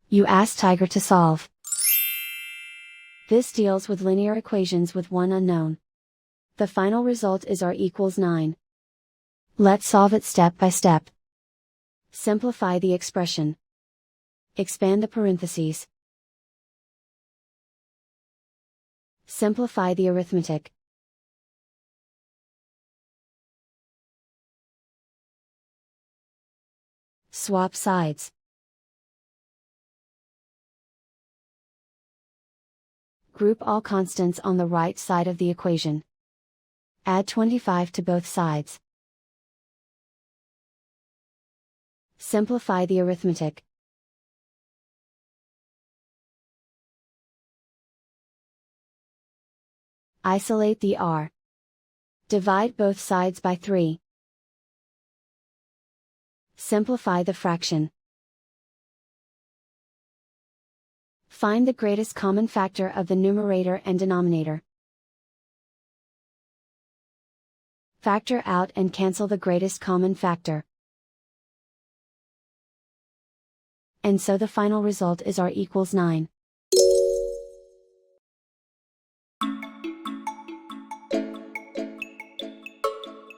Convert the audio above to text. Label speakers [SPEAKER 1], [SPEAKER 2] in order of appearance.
[SPEAKER 1] You ask Tiger to solve. This deals with linear equations with one unknown. The final result is r equals 9. Let's solve it step by step. Simplify the expression. Expand the parentheses. Simplify the arithmetic. Swap sides. Group all constants on the right side of the equation. Add 25 to both sides. Simplify the arithmetic. Isolate the r. Divide both sides by 3. Simplify the fraction. Find the greatest common factor of the numerator and denominator. Factor out and cancel the greatest common factor. And so the final result is r equals 9.